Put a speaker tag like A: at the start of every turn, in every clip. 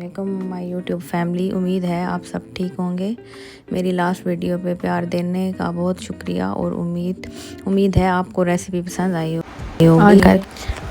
A: वालेकुम my YouTube family. उम्मीद है आप सब ठीक होंगे। मेरी लास्ट वीडियो पे प्यार देने का बहुत शुक्रिया और उम्मीद है आपको रेसिपी पसंद आई होगी।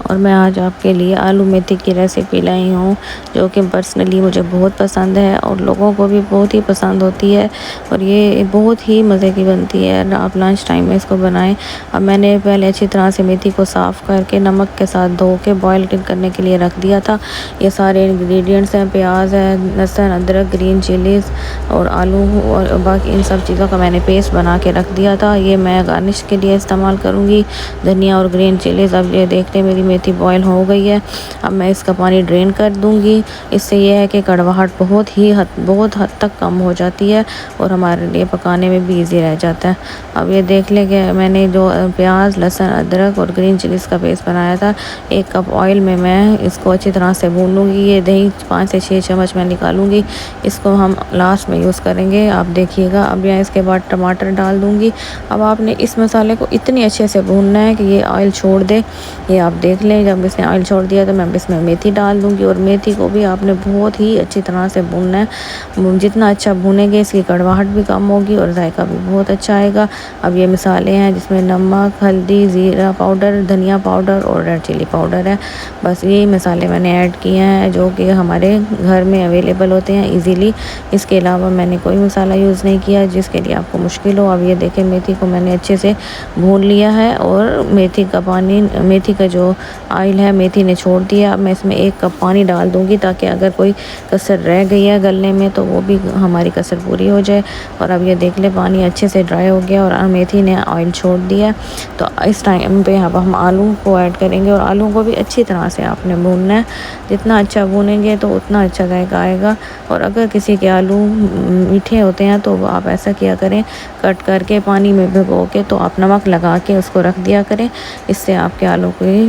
A: और मैं आज आपके लिए आलू मेथी की रेसिपी लाई हूँ जो कि पर्सनली मुझे बहुत पसंद है और लोगों को भी बहुत ही पसंद होती है और ये बहुत ही मज़े की बनती है। आप लंच टाइम में इसको बनाएं। अब मैंने पहले अच्छी तरह से मेथी को साफ़ करके नमक के साथ धो के बॉयल करने के लिए रख दिया था। ये सारे इंग्रेडिएंट्स हैं, प्याज है, लहसुन, अदरक, ग्रीन चिलीज़ और आलू और बाकी इन सब चीज़ों का मैंने पेस्ट बना के रख दिया था। ये मैं गार्निश के लिए इस्तेमाल करूँगी, धनिया और ग्रीन चिलीज़। अब ये देखते मेरी मेथी बॉयल हो गई है। अब मैं इसका पानी ड्रेन कर दूंगी। इससे यह है कि कड़वाहट बहुत हद तक कम हो जाती है और हमारे लिए पकाने में भी इजी रह जाता है। अब ये देख लें कि मैंने जो प्याज, लहसुन, अदरक और ग्रीन चिलीज़ का पेस्ट बनाया था, 1 कप ऑयल में मैं इसको अच्छी तरह से भून लूँगी। ये दही 5 से 6 चम्मच मैं निकालूंगी। इसको हम लास्ट में यूज़ करेंगे, आप देखिएगा। अब मैं इसके बाद टमाटर डाल दूँगी। अब आपने इस मसाले को इतनी अच्छे से भूनना है कि ये ऑयल छोड़ दे। ये आप देख लें, जब इसने ऑयल छोड़ दिया तो मैं इसमें मेथी डाल दूंगी और मेथी को भी आपने बहुत ही अच्छी तरह से भूनना है। जितना अच्छा भूनेंगे इसकी कड़वाहट भी कम होगी और जायका भी बहुत अच्छा आएगा। अब ये मसाले हैं जिसमें नमक, हल्दी, ज़ीरा पाउडर, धनिया पाउडर और रेड चिली पाउडर है। बस ये मसाले मैंने ऐड किए हैं जो कि हमारे घर में अवेलेबल होते हैं इजीली। इसके अलावा मैंने कोई मसाला यूज़ नहीं किया जिसके लिए आपको मुश्किल हो। अब ये देखें, मेथी को मैंने अच्छे से भून लिया है और मेथी का जो ऑयल है मेथी ने छोड़ दिया। अब मैं इसमें 1 कप पानी डाल दूंगी ताकि अगर कोई कसर रह गई है गलने में तो वो भी हमारी कसर पूरी हो जाए। और अब ये देख ले, पानी अच्छे से ड्राई हो गया और मेथी ने ऑयल छोड़ दिया। तो इस टाइम पे अब हम आलू को ऐड करेंगे और आलू को भी अच्छी तरह से आपने भूनना है। जितना अच्छा भूनेंगे तो उतना अच्छा जायका आएगा। और अगर किसी के आलू मीठे होते हैं तो आप ऐसा किया करें, कट करके पानी में भिगो के तो आप नमक लगा के उसको रख दिया करें। इससे आपके आलू की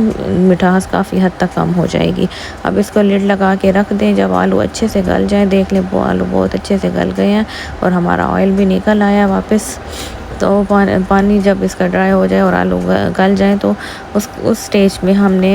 A: मिठास काफ़ी हद तक कम हो जाएगी। अब इसको लिड लगा के रख दें। जब आलू अच्छे से गल जाए, देख लें वो आलू बहुत अच्छे से गल गए हैं और हमारा ऑयल भी निकल आया वापस। तो पानी जब इसका ड्राई हो जाए और आलू गल जाए तो उस स्टेज में हमने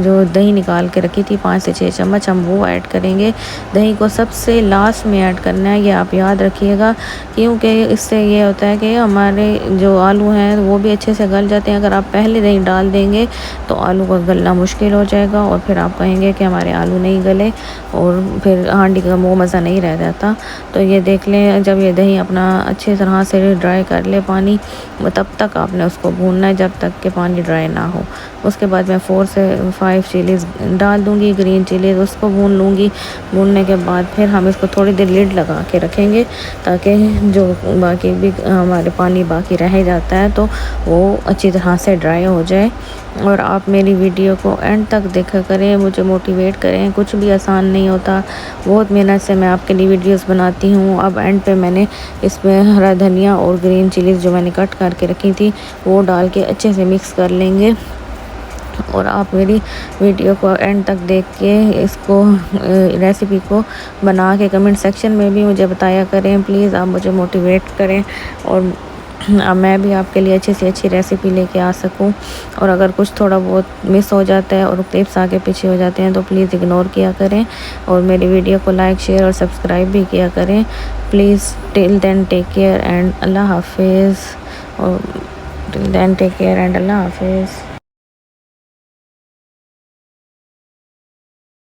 A: जो दही निकाल के रखी थी 5 से 6 चम्मच, हम वो ऐड करेंगे। दही को सबसे लास्ट में ऐड करना है, ये आप याद रखिएगा, क्योंकि इससे ये होता है कि हमारे जो आलू हैं वो भी अच्छे से गल जाते हैं। अगर आप पहले दही डाल देंगे तो आलू का गलना मुश्किल हो जाएगा और फिर आप कहेंगे कि हमारे आलू नहीं गले और फिर हांडी का वो मज़ा नहीं रह जाता। तो ये देख लें, जब ये दही अपना अच्छी तरह से ड्राई कर ले पानी, तब तक आपने उसको भूनना है जब तक कि पानी ड्राई ना हो। उसके बाद मैं 4 से 5 चिलीज़ डाल दूंगी, ग्रीन चिलीज़, उसको भून लूँगी। भूनने के बाद फिर हम इसको थोड़ी देर लिड लगा के रखेंगे ताकि जो बाकी भी हमारे पानी बाकी रह जाता है तो वो अच्छी तरह से ड्राई हो जाए। और आप मेरी वीडियो को एंड तक देखा करें, मुझे मोटिवेट करें। कुछ भी आसान नहीं होता, बहुत मेहनत से मैं आपके लिए वीडियोस बनाती हूँ। अब एंड पे मैंने इसमें हरा धनिया और ग्रीन चिलीज़ जो मैंने कट करके रखी थी वो डाल के अच्छे से मिक्स कर लेंगे। और आप मेरी वीडियो को एंड तक देख के इसको रेसिपी को बना के कमेंट सेक्शन में भी मुझे बताया करें। प्लीज़ आप मुझे मोटिवेट करें और अब मैं भी आपके लिए अच्छी से अच्छी रेसिपी लेके आ सकूं। और अगर कुछ थोड़ा बहुत मिस हो जाता है और क्लिप्स आगे पीछे हो जाते हैं तो प्लीज़ इग्नोर किया करें और मेरी वीडियो को लाइक, शेयर और सब्सक्राइब भी किया करें please. Till then take care and अल्लाह हाफिज़। और till then take care and अल्लाह हाफिज़।